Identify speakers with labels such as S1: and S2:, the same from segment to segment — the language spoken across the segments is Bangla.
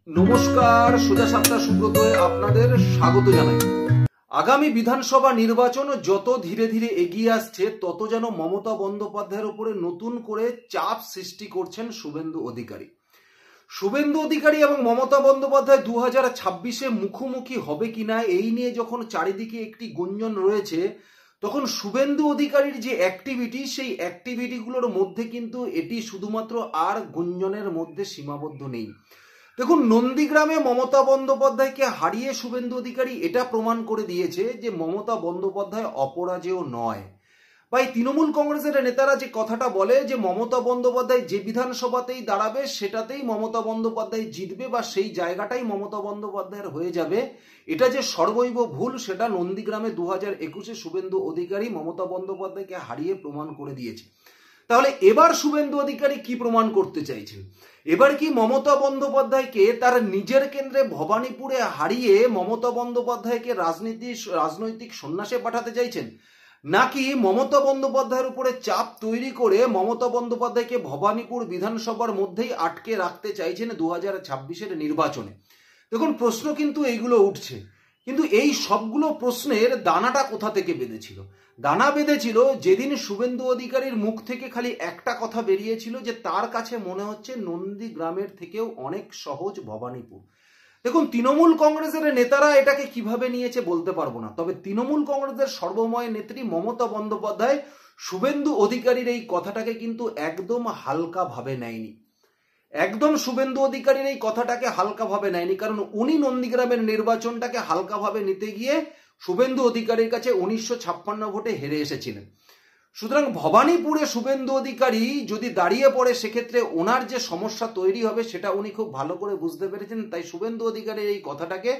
S1: নমস্কার, সোজা সাপটা সুব্রতয়ে আপনাদের স্বাগত জানাই। আগামী বিধানসভা নির্বাচন যত ধীরে ধীরে এগিয়ে আসছে তত যেন মমতা বন্দ্যোপাধ্যায়ের উপরে নতুন করে চাপ সৃষ্টি করছেন শুভেন্দু অধিকারী। শুভেন্দু অধিকারী এবং মমতা বন্দ্যোপাধ্যায় 2026-এ মুখোমুখি হবে কিনা এই নিয়ে যখন চারিদিকে একটি গুঞ্জন রয়েছে, তখন শুভেন্দু অধিকারীর যে অ্যাক্টিভিটি, সেই অ্যাক্টিভিটিগুলোর মধ্যে কিন্তু এটি শুধুমাত্র আর গুঞ্জনের মধ্যে সীমাবদ্ধ নেই। দেখুন, নন্দীগ্রামে মমতা বন্দ্যোপাধ্যায়কে হারিয়ে শুভেন্দু অধিকারী এটা প্রমাণ করে দিয়েছে যে মমতা বন্দ্যোপাধ্যায় অপরাজেয় নয়। ভাই, তৃণমূল কংগ্রেসের নেতারা যে কথাটা বলে যে মমতা বন্দ্যোপাধ্যায় যে বিধানসভাতেই দাঁড়াবে সেটাতেই মমতা বন্দ্যোপাধ্যায় জিতবে বা সেই জায়গাটাই মমতা বন্দ্যোপাধ্যায়ের হয়ে যাবে, এটা যে সর্বৈব ভুল, সেটা নন্দীগ্রামে 2021-এ শুভেন্দু অধিকারী মমতা বন্দ্যোপাধ্যায়কে হারিয়ে প্রমাণ করে দিয়েছে। তাহলে এবার শুভেন্দু অধিকারী কি প্রমাণ করতে চাইছেন? এবার কি মমতা বন্দ্যোপাধ্যায়কে তার নিজের কেন্দ্রে ভবানীপুরে হারিয়ে মমতা বন্দ্যোপাধ্যায়কে রাজনৈতিক সন্ন্যাসে পাঠাতে চাইছেন, নাকি মমতা বন্দ্যোপাধ্যায়ের উপরে চাপ তৈরি করে মমতা বন্দ্যোপাধ্যায়কে ভবানীপুর বিধানসভার মধ্যেই আটকে রাখতে চাইছেন 2026-এর নির্বাচনে? দেখুন, প্রশ্ন কিন্তু এইগুলো উঠছে, কিন্তু এই সবগুলো প্রশ্নের দানাটা কোথা থেকে বেঁধেছিল? দানা বেঁধেছিল যেদিন শুভেন্দু অধিকারীর মুখ থেকে খালি একটা কথা বেরিয়েছিল যে তার কাছে মনে হচ্ছে নন্দীগ্রামের থেকেও অনেক সহজ ভবানীপুর। দেখুন, তৃণমূল কংগ্রেসের নেতারা এটাকে কিভাবে নিয়েছে বলতে পারবো না, তবে তৃণমূল কংগ্রেসের সর্বময় নেত্রী মমতা বন্দ্যোপাধ্যায় শুভেন্দু অধিকারীর এই কথাটাকে কিন্তু একদম হালকাভাবে নেয়নি। একদম শুভেন্দু অধিকারীর এই কথাটাকে হালকাভাবে নেয়নি, কারণ উনি নন্দীগ্রামের নির্বাচনটাকে হালকাভাবে নিতে গিয়ে শুভেন্দু অধিকারীর কাছে 1956 ভোটে হেরে এসেছিলেন। সুতরাং ভবানীপুরে শুভেন্দু অধিকারী যদি দাঁড়িয়ে পড়ে, সেক্ষেত্রে ওনার যে সমস্যা তৈরি হবে সেটা উনি খুব ভালো করে বুঝতে পেরেছেন। তাই শুভেন্দু অধিকারীর এই কথাটাকে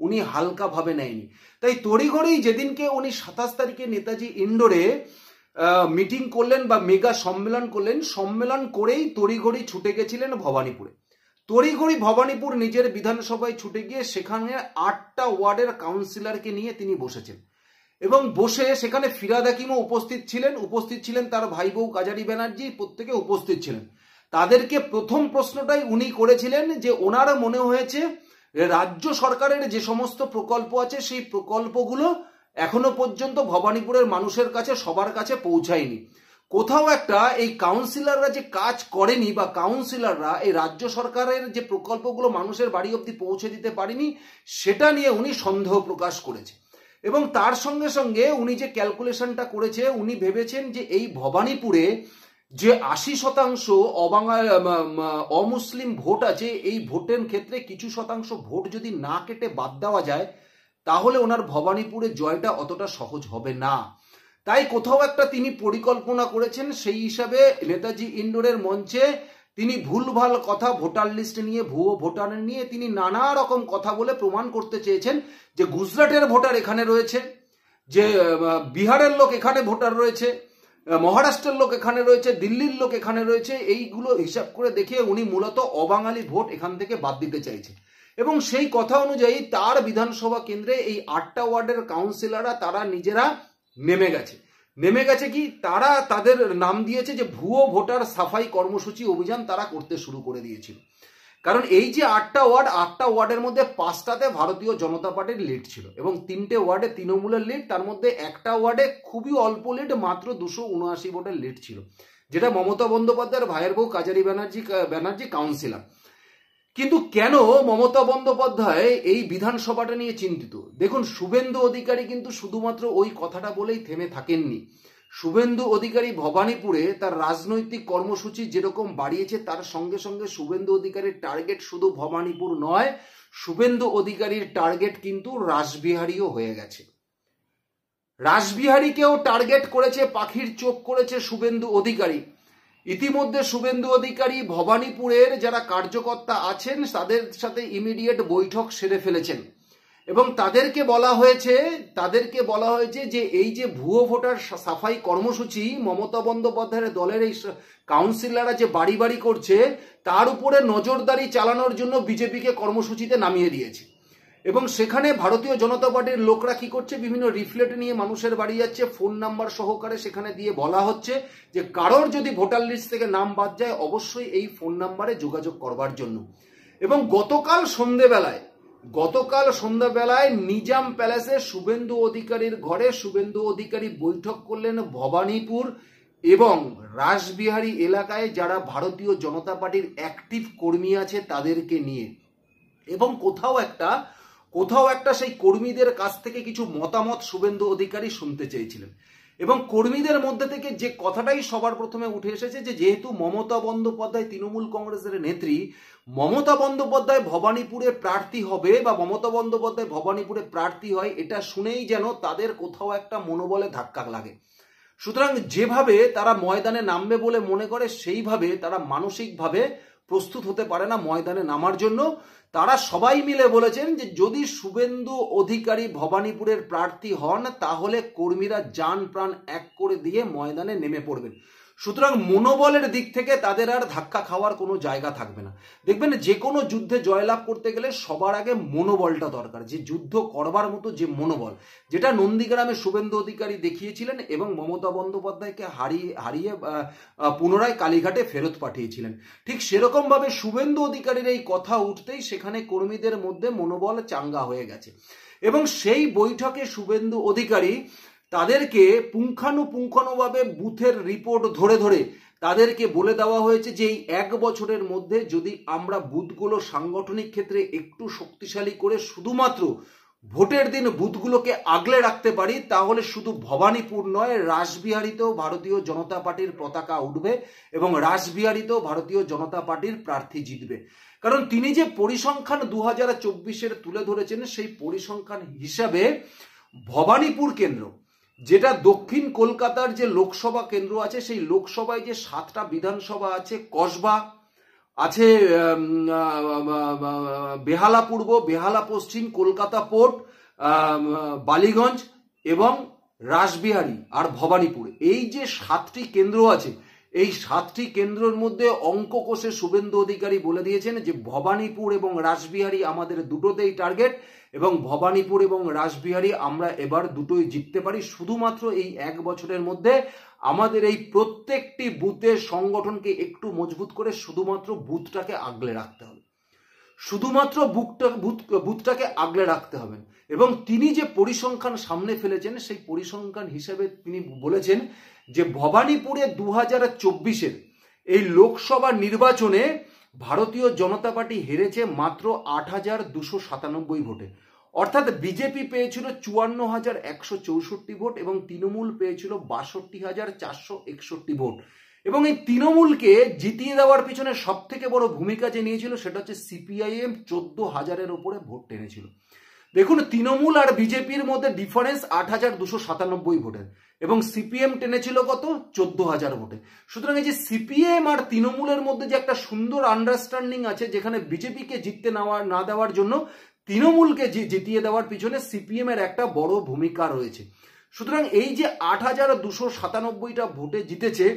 S1: উনি হালকাভাবে নেয়নি। তাই তড়িঘড়ি যেদিনকে উনি 27 তারিখে নেতাজি ইন্ডোরে মিটিং করলেন বা মেগা সম্মেলন করলেন, সম্মেলন করেই তড়িঘড়ি ছুটে গেছিলেন ভবানীপুরে। তড়িঘড়ি ভবানীপুর নিজের বিধানসভায় ছুটে গিয়ে সেখানে 8টা ওয়ার্ডের কাউন্সিলরকে নিয়ে তিনি বসেছেন এবং বসে সেখানে ফিরহাদ হাকিমও উপস্থিত ছিলেন তার ভাই বউ কাজারি ব্যানার্জি, প্রত্যেকে উপস্থিত ছিলেন। তাদেরকে প্রথম প্রশ্নটাই উনি করেছিলেন যে ওনার মনে হয়েছে রাজ্য সরকারের যে সমস্ত প্রকল্প আছে সেই প্রকল্পগুলো এখনো পর্যন্ত ভবানীপুরের মানুষের কাছে সবার কাছে পৌঁছায়নি। কোথাও একটা এই কাউন্সিলররা যে কাজ করেনি বা কাউন্সিলররা এই রাজ্য সরকারের যে প্রকল্পগুলো মানুষের বাড়ি অবধি পৌঁছে দিতে পারেনি, সেটা নিয়ে উনি সন্দেহ প্রকাশ করেছে। এবং তার সঙ্গে সঙ্গে উনি যে ক্যালকুলেশনটা করেছে, উনি ভেবেছেন যে এই ভবানীপুরে যে 80% অমুসলিম ভোট আছে, এই ভোটের ক্ষেত্রে কিছু শতাংশ ভোট যদি না কেটে বাদ দেওয়া যায়, তাহলে ওনার ভবানীপুরে জয়টা অতটা সহজ হবে না। তাই কোথাও একটা তিনি পরিকল্পনা করেছেন, সেই হিসাবে নেতাজি ইন্ডোরের মঞ্চে তিনি ভুলভাল কথা, ভোটার লিস্ট নিয়ে, ভুয়ো ভোটার নিয়ে তিনি নানা রকম কথা বলে প্রমাণ করতে চেয়েছেন যে গুজরাটের ভোটার এখানে রয়েছে, যে বিহারের লোক এখানে ভোটার রয়েছে, মহারাষ্ট্রের লোক এখানে রয়েছে, দিল্লির লোক এখানে রয়েছে। এইগুলো হিসাব করে দেখিয়ে উনি মূলত অবাঙালি ভোট এখান থেকে বাদ দিতে চাইছে। এবং সেই কথা অনুযায়ী তার বিধানসভা কেন্দ্রে এই 8টা ওয়ার্ডের কাউন্সিলররা তারা নিজেরা নেমে গেছে কি, তারা তাদের নাম দিয়েছে যে ভুয়ো ভোটার সাফাই কর্মসূচি অভিযান তারা করতে শুরু করে দিয়েছিল। কারণ এই যে 8টা ওয়ার্ডের মধ্যে 5টাতে ভারতীয় জনতা পার্টির লিড ছিল এবং 3টে ওয়ার্ডে তৃণমূলের লিড, তার মধ্যে একটা ওয়ার্ডে খুবই অল্প লিড, মাত্র 279 ভোটের লিড ছিল, যেটা মমতা বন্দ্যোপাধ্যায়ের ভাইয়ের বউ কাজারি ব্যানার্জি কাউন্সিলর। কিন্তু কেন মমতা বন্দ্যোপাধ্যায় এই বিধানসভাটা নিয়ে চিন্তিত? দেখুন, শুভেন্দু অধিকারী কিন্তু শুধুমাত্র ওই কথাটা বলেই থেমে থাকেননি। শুভেন্দু অধিকারী ভবানীপুরে তার রাজনৈতিক কর্মসূচি যেরকম বাড়িয়েছে, তার সঙ্গে সঙ্গে শুভেন্দু অধিকারীর টার্গেট শুধু ভবানীপুর নয়, শুভেন্দু অধিকারীর টার্গেট কিন্তু রাসবিহারীও হয়ে গেছে। রাসবিহারীকেও টার্গেট করেছে, পাখির চোখ করেছে শুভেন্দু অধিকারী। ইতিমধ্যে শুভেন্দু অধিকারী ভবানীপুরের যারা কার্যকর্তা আছেন তাদের সাথে ইমিডিয়েট বৈঠক সেরে ফেলেছেন এবং তাদেরকে বলা হয়েছে যে এই যে ভুয়ো ভোটার সাফাই কর্মসূচি মমতা বন্দ্যোপাধ্যায়ের দলের এই কাউন্সিলররা যে বাড়ি বাড়ি করছে, তার উপরে নজরদারি চালানোর জন্য বিজেপিকে কর্মসূচিতে নামিয়ে দিয়েছে। এবং সেখানে ভারতীয় জনতা পার্টির লোকরা কি করছে, বিভিন্ন রিফ্লেট নিয়ে মানুষের বাড়ি যাচ্ছে, ফোন নাম্বার সহকারে সেখানে দিয়ে বলা হচ্ছে যে কারোর যদি ভোটার লিস্ট থেকে নাম বাদ যায় অবশ্যই এই ফোন নাম্বারে যোগাযোগ করবার জন্য। এবং গতকাল সন্ধ্যাবেলায় নিজাম প্যালেসে শুভেন্দু অধিকারীর ঘরে শুভেন্দু অধিকারী বৈঠক করলেন ভবানীপুর এবং রাসবিহারী এলাকায় যারা ভারতীয় জনতা পার্টির অ্যাক্টিভ কর্মী আছে তাদেরকে নিয়ে, এবং কোথাও একটা সেই কর্মীদের কাছ থেকে কিছু মতামত শুভেন্দু অধিকারী শুনতে চেয়েছিলেন। এবং কর্মীদের মধ্যে থেকে যে কথাটাই সবার প্রথমে উঠে এসেছে যে যেহেতু মমতা বন্দ্যোপাধ্যায় তৃণমূল কংগ্রেসের নেত্রী, মমতা বন্দ্যোপাধ্যায় ভবানীপুরে প্রার্থী হবে বা মমতা বন্দ্যোপাধ্যায় ভবানীপুরে প্রার্থী হয়, এটা শুনেই যেন তাদের কোথাও একটা মনোবলে ধাক্কা লাগে। সুতরাং যেভাবে তারা ময়দানে নামবে বলে মনে করে সেইভাবে তারা মানসিকভাবে প্রস্তুত হতে পারে না ময়দানে নামার জন্য। তারা সবাই মিলে বলেছেন যে যদি শুভেন্দু অধিকারী ভবানীপুরের প্রার্থী হন তাহলে কর্মীরা জান প্রাণ এক করে দিয়ে ময়দানে নেমে পড়বেন। সুতরাং মনোবলের দিক থেকে তাদের আর ধাক্কা খাওয়ার কোনো জায়গা থাকবে না। দেখবেন যে কোনো যুদ্ধে জয়লাভ করতে গেলে সবার আগে মনোবলটা দরকার, যে যুদ্ধ করবার মতো যে মনোবল, যেটা নন্দীগ্রামে শুভেন্দু অধিকারী দেখিয়েছিলেন এবং মমতা বন্দ্যোপাধ্যায়কে হারিয়ে পুনরায় কালীঘাটে ফেরত পাঠিয়েছিলেন। ঠিক সেরকম ভাবে শুভেন্দু অধিকারীর এই কথা উঠতেই সেখানে কর্মীদের মধ্যে মনোবল চাঙ্গা হয়ে গেছে এবং সেই বৈঠকে শুভেন্দু অধিকারী তাদেরকে পুঙ্খানুপুঙ্খানুভাবে বুথের রিপোর্ট ধরে তাদেরকে বলে দেওয়া হয়েছে যে এই 1 বছরের মধ্যে যদি আমরা বুথগুলো সাংগঠনিক ক্ষেত্রে একটু শক্তিশালী করে শুধুমাত্র ভোটের দিন বুথগুলোকে আগলে রাখতে পারি তাহলে শুধু ভবানীপুর নয়, রাসবিহারীতেও ভারতীয় জনতা পার্টির পতাকা উঠবে এবং রাসবিহারীতেও ভারতীয় জনতা পার্টির প্রার্থী জিতবে। কারণ তিনি যে পরিসংখ্যান 2024-এর তুলে ধরেছেন সেই পরিসংখ্যান হিসাবে ভবানীপুর কেন্দ্র, যেটা দক্ষিণ কলকাতার যে লোকসভা কেন্দ্র আছে, সেই লোকসভায় যে 7টা বিধানসভা আছে, কসবা আছে, বেহালা পূর্ব, বেহালা পশ্চিম, কলকাতা পোর্ট, বালিগঞ্জ এবং রাসবিহারী আর ভবানীপুর, এই যে 7টি কেন্দ্র আছে, এই 7টি কেন্দ্রের মধ্যে অঙ্ক কষে শুভেন্দু অধিকারী বলে দিয়েছেন যে ভবানীপুর এবং রাসবিহারী আমাদের দুটোতেই টার্গেট এবং ভবানীপুর এবং রাসবিহারী আমরা এবার দুটোই জিততে পারি। শুধুমাত্র এই 1 বছরের মধ্যে আমাদের এই প্রত্যেকটি বুথের সংগঠনকে একটু মজবুত করে শুধুমাত্র বুথটাকে আগলে রাখতে হবে, শুধুমাত্র বুথটাকে আগলে রাখতে হবে। এবং তিনি যে পরিসংখ্যান সামনে ফেলেছেন সেই পরিসংখ্যান হিসেবে তিনি বলেছেন যে ভবানীপুরে 2024-এর এই লোকসভা নির্বাচনে ভারতীয় জনতা পার্টি হেরেছে মাত্র 8,297 ভোটে, অর্থাৎ বিজেপি পেয়েছিল 54,164 ভোট এবং তৃণমূল পেয়েছিল 62,461 ভোট। এবং এই তৃণমূলকে জিতিয়ে দেওয়ার পিছনে সব থেকে বড় ভূমিকা যে নিয়েছিল সেটা হচ্ছে সিপিআইএম 14,000-এর ওপরে ভোট টেনেছিল। দেখুন, তৃণমূল আর বিজেপির মধ্যে ডিফারেন্স 8,297 ভোটের এবং সিপিএম টেনেছিল কত? 14,000 ভোটে। সুতরাং এই যে সিপিএম আর তৃণমূলের মধ্যে যে একটা সুন্দর আন্ডারস্ট্যান্ডিং আছে, যেখানে বিজেপিকে জিততে না দেওয়ার জন্য তৃণমূলকে জিতিয়ে দেওয়ার পিছনে সিপিএম এর একটা বড় ভূমিকা রয়েছে। সুতরাং এই যে 8,297টা ভোটে জিতেছে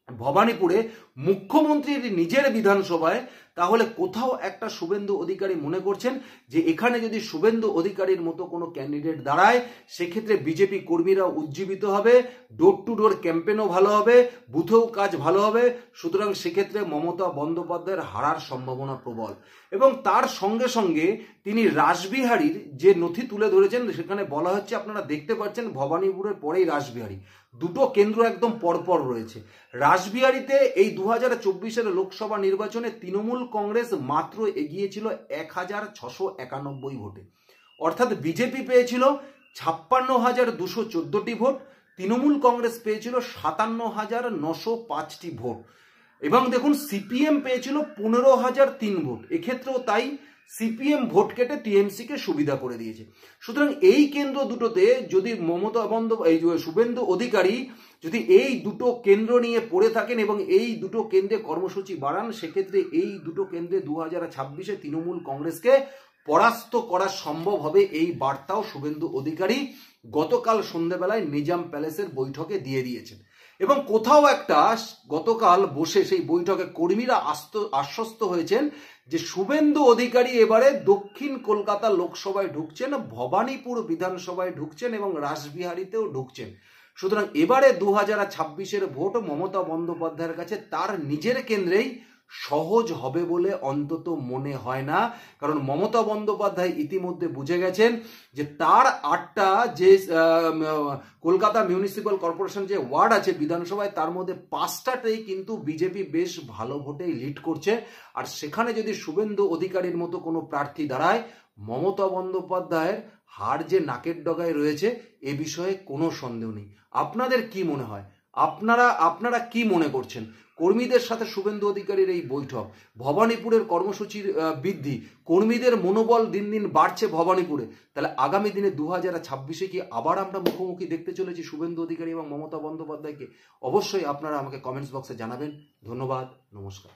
S1: ভবানীপুরে মুখ্যমন্ত্রীর নিজের বিধানসভায়, তাহলে কোথাও একটা শুভেন্দু অধিকারী মনে করছেন যে এখানে যদি শুভেন্দু অধিকারীর মতো কোনো ক্যান্ডিডেট দাঁড়ায় সেক্ষেত্রে বিজেপি কর্মীরা উজ্জীবিত হবে, ডোর টু ডোর ক্যাম্পেনও ভালো হবে, বুথেও কাজ ভালো হবে। সুতরাং সেক্ষেত্রে মমতা বন্দ্যোপাধ্যায়ের হারার সম্ভাবনা প্রবল। এবং তার সঙ্গে সঙ্গে তিনি রাসবিহারীর যে নথি তুলে ধরেছেন সেখানে বলা হচ্ছে, আপনারা দেখতে পাচ্ছেন ভবানীপুরের পরেই রাসবিহারী, দুটো কেন্দ্র একদম পরপর রয়েছে। রাসবিহারীতে এই 2024-এর লোকসভা নির্বাচনে তৃণমূল কংগ্রেস মাত্র এগিয়েছিল 1,691 ভোটে, অর্থাৎ বিজেপি পেয়েছিল 56,214টি ভোট, তৃণমূল কংগ্রেস পেয়েছিল 57,905টি ভোট এবং দেখুন সিপিএম পেয়েছিল 15,003 ভোট। এক্ষেত্রেও তাই, সিপিএম ভোট কেটে টিএমসিকে সুবিধা করে দিয়েছে। সুতরাং এই কেন্দ্র দুটোতে যদি শুভেন্দু অধিকারী যদি এই দুটো কেন্দ্র নিয়ে পড়ে থাকেন এবং এই দুটো কেন্দ্রে কর্মসূচি বাড়ান, সেক্ষেত্রে এই দুটো কেন্দ্রে 2026-এ তৃণমূল কংগ্রেসকে পরাস্ত করা সম্ভব হবে। এই বার্তাও শুভেন্দু অধিকারী গতকাল সন্ধ্যাবেলায় নিজাম প্যালেসের বৈঠকে দিয়ে দিয়েছেন। এবং কোথাও একটা গতকাল বসে সেই বৈঠকে কর্মীরা আশ্বস্ত হয়েছেন যে শুভেন্দু অধিকারী এবারে দক্ষিণ কলকাতা লোকসভায় ঢুকছেন, ভবানীপুর বিধানসভায় ঢুকছেন এবং রাসবিহারীতেও ঢুকছেন। সুতরাং এবারে 2026-এর ভোট মমতা বন্দ্যোপাধ্যায়ের কাছে তার নিজের কেন্দ্রেই সহজ হবে বলে অন্তত মনে হয় না। কারণ মমতা বন্দ্যোপাধ্যায় ইতিমধ্যে বুঝে গেছেন যে তার 8টা যে কলকাতা মিউনিসিপ্যাল কর্পোরেশন যে ওয়ার্ড আছে বিধানসভায়, তার মধ্যে 5টাতেই কিন্তু বিজেপি বেশ ভালো ভোটেই লিড করছে। আর সেখানে যদি শুভেন্দু অধিকারীর মতো কোনো প্রার্থী দাঁড়ায়, মমতা বন্দ্যোপাধ্যায়ের হার যে নাকের ডগায় রয়েছে এ বিষয়ে কোনো সন্দেহ নেই। আপনাদের কি মনে হয়? আপনারা কি মনে করছেন? কর্মীদের সাথে শুভেন্দু অধিকারীর এই বৈঠক, ভবানীপুরের কর্মসূচির বৃদ্ধি, কর্মীদের মনোবল দিন দিন বাড়ছে ভবানীপুরে, তাহলে আগামী দিনে 2026-এ কি আবার আমরা মুখোমুখি দেখতে চলেছি শুভেন্দু অধিকারী এবং মমতা বন্দ্যোপাধ্যায়কে? অবশ্যই আপনারা আমাকে কমেন্টস বক্সে জানাবেন। ধন্যবাদ, নমস্কার।